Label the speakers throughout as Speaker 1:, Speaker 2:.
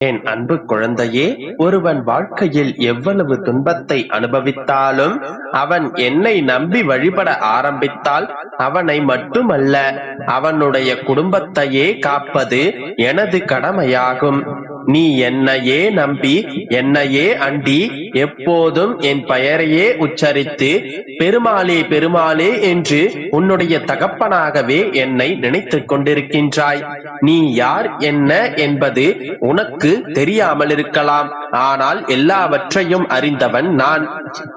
Speaker 1: என் அன்பு குழந்தையே, ஒருவன் வாழ்க்கையில் எவ்வளவு துன்பத்தை அனுபவித்தாலும் அவன் என்னை நம்பி வழிபட ஆரம்பித்தால் அவனை மட்டுமல்ல, அவனுடைய குடும்பத்தையே காப்பது எனது கடமையாகும். நீ என்னையே நம்பி என்னையே அண்டி எப்போதும் என் பெயரையே உச்சரித்து பெருமாளே பெருமாளே என்று உன்னுடைய தகப்பனாகவே என்னை நினைத்துக் கொண்டிருக்கின்றாய். நீ யார் என்ன என்பது உனக்கு தெரியாமல் இருக்கலாம், ஆனால் எல்லாவற்றையும் அறிந்தவன் நான்.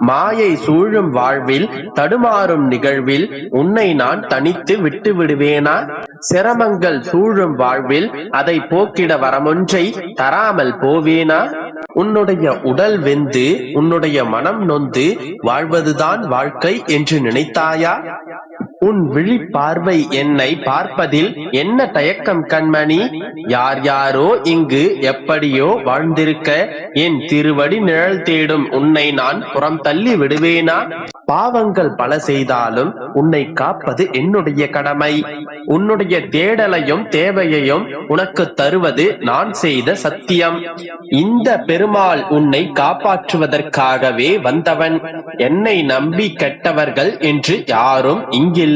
Speaker 1: மாயை சூழும் வாழ்வில் தடுமாறும் நிகழ்வில் உன்னை நான் தனித்து விட்டு விடுவேனா? சிரமங்கள் சூழும் வாழ்வில் அதை போக்கிட வரமொன்றை தராமல் போவேனா? உன்னுடைய உடல் வெந்து உன்னுடைய மனம் நொந்து வாழ்வதுதான் வாழ்க்கை என்று நினைத்தாயா? உன் விழி பார்வை என்னை பார்ப்பதில் என்ன தயக்கம் கண்மணி? யார் யாரோ இங்கு எப்படியோ வாழ்ந்திருக்க என் திருவடி நிழல் தேடும் உன்னை நான் புறம் தள்ளி விடுவேனா? பாவங்கள் பல செய்தாலும் உன்னை காப்பது என்னுடைய கடமை. உன்னுடைய தேடலையும் தேவையையும் உனக்கு தருவது நான் செய்த சத்தியம். இந்த பெருமாள் உன்னை காப்பாற்றுவதற்காகவே வந்தவன். என்னை நம்பி கெட்டவர்கள் என்று யாரும் இங்கில்லை.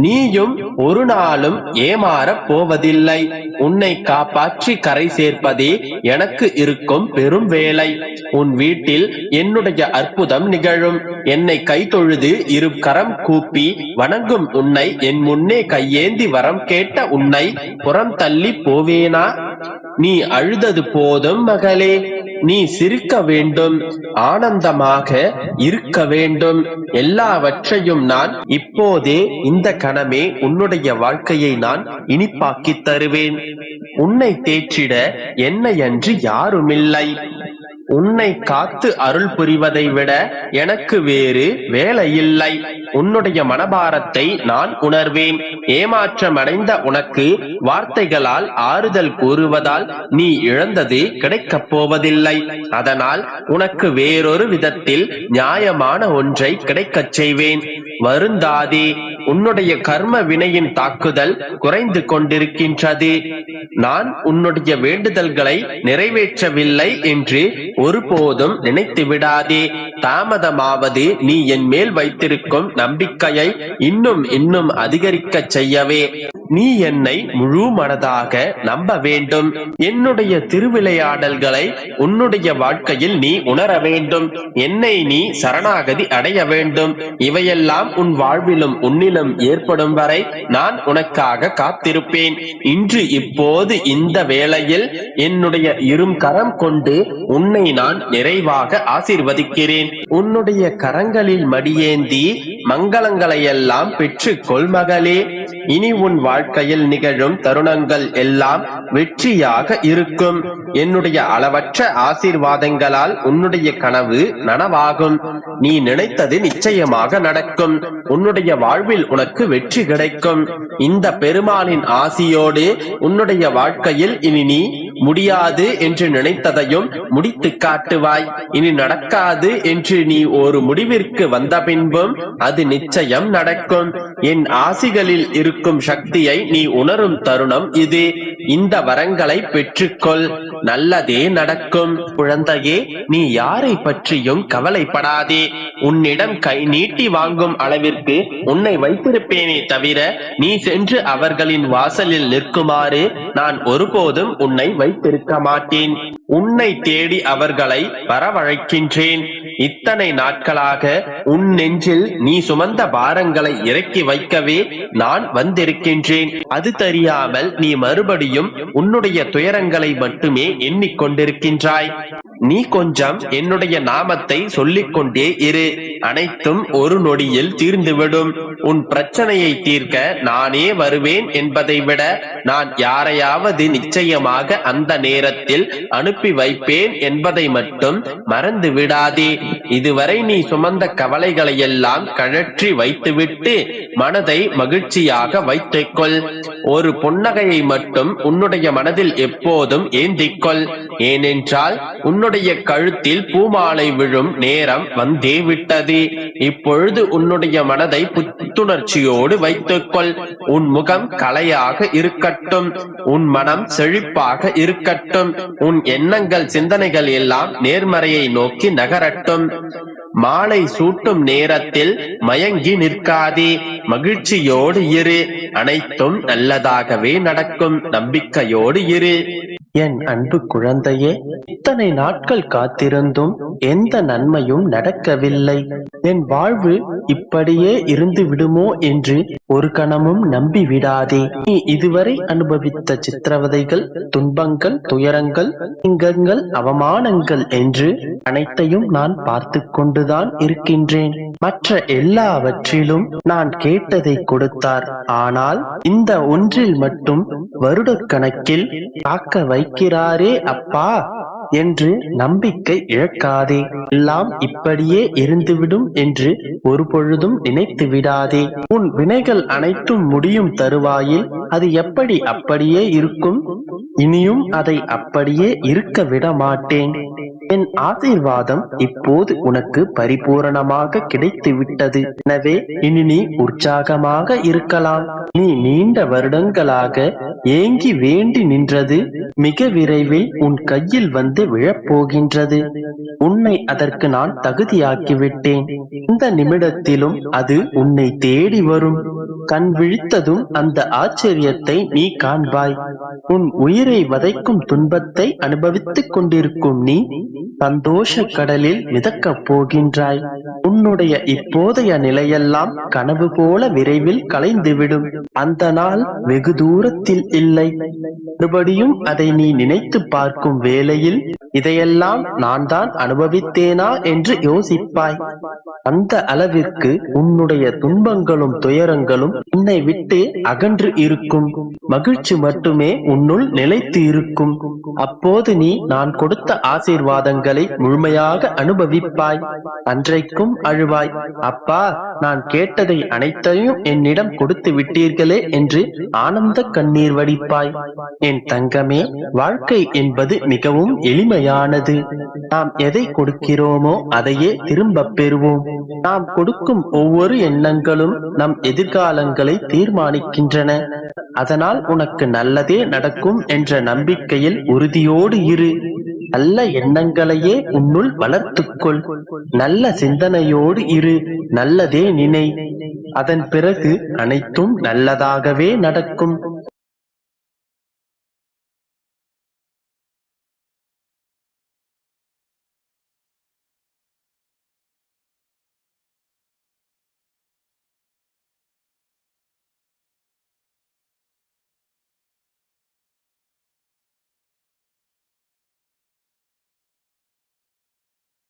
Speaker 1: நீயும் ஒரு நாளும் ஏமாறப் போவதில்லை. உன்னை காப்பாற்றி கரை சேர்ப்பதே எனக்கு இருக்கும் பெரும் வேலை. உன் வீட்டில் என்னுடைய அற்புதம் நிகழும். என்னை கை தொழுது இரு கரம் கூப்பி வணங்கும் உன்னை, என் முன்னே கையேந்தி வரம் கேட்ட உன்னை புறம் தள்ளி போவேனா? நீ அழுதது போதும் மகளே, நீ சிரிக்க வேண்டும், ஆனந்தமாக இருக்க வேண்டும். எல்லாவற்றையும் நான் இப்போதே இந்த கணமே உன்னுடைய வாழ்க்கையை நான் இனிப்பாக்கி தருவேன். உன்னை தேற்றிட என்னையன்றி யாருமில்லை. உன்னை காத்து அருள் புரிவதை விட எனக்கு வேறு வேலை இல்லை. உன்னுடைய மனபாரத்தை நான் உணர்வேன். ஏமாற்றமடைந்த உனக்கு வார்த்தைகளால் ஆறுதல் கூறுவதால் நீ இழந்தது கிடைக்கப் போவதில்லை. அதனால் உனக்கு வேறொரு விதத்தில் நியாயமான ஒன்றை கிடைக்கச் செய்வேன். வருந்தாதே, உன்னுடைய கர்ம வினையின் தாக்குதல் குறைந்து கொண்டிருக்கின்றது. நான் உன்னுடைய வேண்டுதல்களை நிறைவேற்றவில்லை என்று ஒருபோதும் நினைத்து விடாதே. தாமதமாவது நீ என் மேல் வைத்திருக்கும் நம்பிக்கையை இன்னும் இன்னும் அதிகரிக்க செய்யவே. நீ என்னை முழு மனதாக நம்ப வேண்டும். என்னுடைய திருவிளையாடல்களை உன்னுடைய வாழ்க்கையில் நீ உணர வேண்டும். என்னை நீ சரணாகதி அடைய வேண்டும். இவையெல்லாம் உன் வாழ்விலும் உன்னிலும் ஏற்படும் வரை நான் உனக்காக காத்திருப்பேன். இன்று இப்போது இந்த வேளையில் என்னுடைய இரும் கரம் கொண்டு உன்னை நான் நிறைவாக ஆசீர்வதிக்கிறேன். உன்னுடைய கரங்களில் மடியேந்தி மங்களங்களை எல்லாம் பெற்றுக்கொள் மகளே. இனி உன் வாழ்க்கையில் நிகழும் தருணங்கள் எல்லாம் வெற்றியாக இருக்கும். என்னுடைய அளவற்ற ஆசீர்வாதங்களால் உன்னுடைய கனவு நனவாகும். நீ நினைத்தது நிச்சயமாக நடக்கும். உன்னுடைய வாழ்வில் உனக்கு வெற்றி கிடைக்கும். இந்த பெருமாளின் ஆசியோடு உன்னுடைய வாழ்க்கையில் இனி நீ முடியாது என்று நினைத்ததையும் முடித்து காட்டுவாய். இனி நடக்காது என்று நீ ஒரு முடிவிற்கு வந்த பின்பும் அது நிச்சயம் நடக்கும். என் ஆசிகளில் இருக்கும் சக்தியை நீ உணரும் தருணம் இது. இந்த வரங்களை பெற்றுக்கொள், நல்லதே நடக்கும். குழந்தையே, நீ யாரை பற்றியும் கவலைப்படாதே. உன்னிடம் கை நீட்டி வாங்கும் அளவிற்கு உன்னை வைத்திருப்பேனே தவிர நீ சென்று அவர்களின் வாசலில் நிற்குமாறு நான் ஒருபோதும் உன்னை வைத்திருக்க மாட்டேன். உன்னை தேடி அவர்களை வரவழைக்கின்றேன். இத்தனை நாட்களாக உன் நெஞ்சில் நீ சுமந்த பாரங்களை இறக்கி வைக்கவே நான் வந்திருக்கின்றேன். அது தெரியாமல் நீ மறுபடியும் உன்னுடைய துயரங்களை மட்டுமே எண்ணிக்கொண்டிருக்கின்றாய். நீ கொஞ்சம் என்னுடைய நாமத்தை சொல்லிக் கொண்டே இரு. அனைத்தும் ஒரு நொடியில் தீர்ந்துவிடும். உன் பிரச்சனையை தீர்க்க நானே வருவேன் என்பதை விட நான் யாரையாவது நிச்சயமாக அந்த நேரத்தில் அனுப்பி வைப்பேன் என்பதை மட்டும் மறந்து விடாதே. இதுவரை நீ சுமந்த கவலைகளை எல்லாம் கழற்றி வைத்துவிட்டு மனதை மகிழ்ச்சியாக வைத்துக்கொள். ஒரு புன்னகையை மட்டும் உன்னுடைய மனதில் எப்போதும் ஏந்திக்கொள். ஏனென்றால் உன்னுடைய கழுத்தில் பூமாலை விழும் நேரம் வந்தே விட்டது. இப்பொழுது உன்னுடைய மனதை புத்துணர்ச்சியோடு வைத்துக்கொள். உன் முகம் கலையாக இருக்கட்டும், உன் மனம் செழிப்பாக இருக்கட்டும், உன் எண்ணங்கள் சிந்தனைகள் எல்லாம் நேர்மறையை நோக்கி நகரட்டும். மாலை சூட்டும் நேரத்தில் மயங்கி நிற்காதே, மகிழ்ச்சியோடு இரு. அனைத்தும் நல்லதாகவே நடக்கும், நம்பிக்கையோடு இரு. என் அன்பு குழந்தையே, இத்தனை நாட்கள் காத்திருந்தும் எந்த நன்மையும் நடக்கவில்லை. என் வாழ்வு இப்படியே இருந்து விடுமோ என்று ஒரு கணமும் நம்பி விடாதே. நீ இதுவரை அனுபவித்த சித்திரவதைகள், துன்பங்கள், துயரங்கள், இங்கங்கள், அவமானங்கள் என்று அனைத்தையும் நான் பார்த்து கொண்டுதான் இருக்கின்றேன். மற்ற எல்லாவற்றிலும் நான் கேட்டதை கொடுத்தார். ஆனால் இந்த ஒன்றில் மட்டும் வருடக்கணக்கில் காக்க வைக்கிறாரே அப்பா என்று நம்பிக்கை இழக்காதே. எல்லாம் இப்படியே இருந்துவிடும் என்று ஒரு பொழுதும் நினைத்து விடாதே. உன் வினைகள் அனைத்தும் முடியும் தருவாயில் அது எப்படி அப்படியே இருக்கும்? இனியும் அதை அப்படியே இருக்க விட மாட்டேன். என் ஆசீர்வாதம் இப்போது உனக்கு பரிபூரணமாக கிடைத்து விட்டது. எனவே இனி நீ உற்சாகமாக இருக்கலாம். நீ நீண்ட வருடங்களாக ஏங்கி வேண்டி நின்றது மிக விரைவில் உன் கையில் வந்து விழப்போகின்றது. உன்னை அதற்கு நான் தகுதியாக்கிவிட்டேன். இந்த நிமிடத்திலும் அது உன்னை தேடி வரும். கண் விழித்ததும் அந்த ஆச்சரியத்தை நீ காண்பாய். உன் உயிரை வதைக்கும் துன்பத்தை அனுபவித்துக் கொண்டிருக்கும் நீ சந்தோஷ கடலில் மிதக்கப் போகின்றாய். உன்னுடைய இப்போதைய நிலையெல்லாம் கனவு போல விரைவில் கலைந்துவிடும். அந்த நாள் வெகு தூரத்தில் இல்லை. மறுபடியும் அதை நீ நினைத்து பார்க்கும் வேளையில் இதையெல்லாம் நான் தான் அனுபவித்தேனா என்று யோசிப்பாய். அந்த அளவிற்கு உன்னுடைய துன்பங்களும் துயரங்களும் உன்னை விட்டு அகன்று இருக்கும். மகிழ்ச்சி மட்டுமே உன்னுள் நிலைத்து இருக்கும். அப்போது நீ நான் கொடுத்த ஆசீர்வாதங்களை முழுமையாக அனுபவிப்பாய். அன்றைக்கும் அழுவாய், அப்பா நான் கேட்டதை அனைத்தையும் என்னிடம் கொடுத்து விட்டீர்களே என்று ஆனந்த கண்ணீர் வடிப்பாய். என் தங்கமே, வாழ்க்கை என்பது மிகவும் எளிமையானது. நாம் எதை கொடுக்கிறோமோ அதையே திரும்ப பெறுவோம். நாம் கொடுக்கும் ஒவ்வொரு எண்ணங்களும் நம் எதிர்காலங்களை தீர்மானிக்கின்றன. அதனால் உனக்கு நல்லதே நடக்கும் என்ற நம்பிக்கையில் உறுதியோடு இரு. நல்ல எண்ணங்களையே உன்னுள் வளர்த்துக்கொள். நல்ல சிந்தனையோடு இரு. நல்லதே நினை. அதன் பிறகு அனைத்தும் நல்லதாகவே நடக்கும்.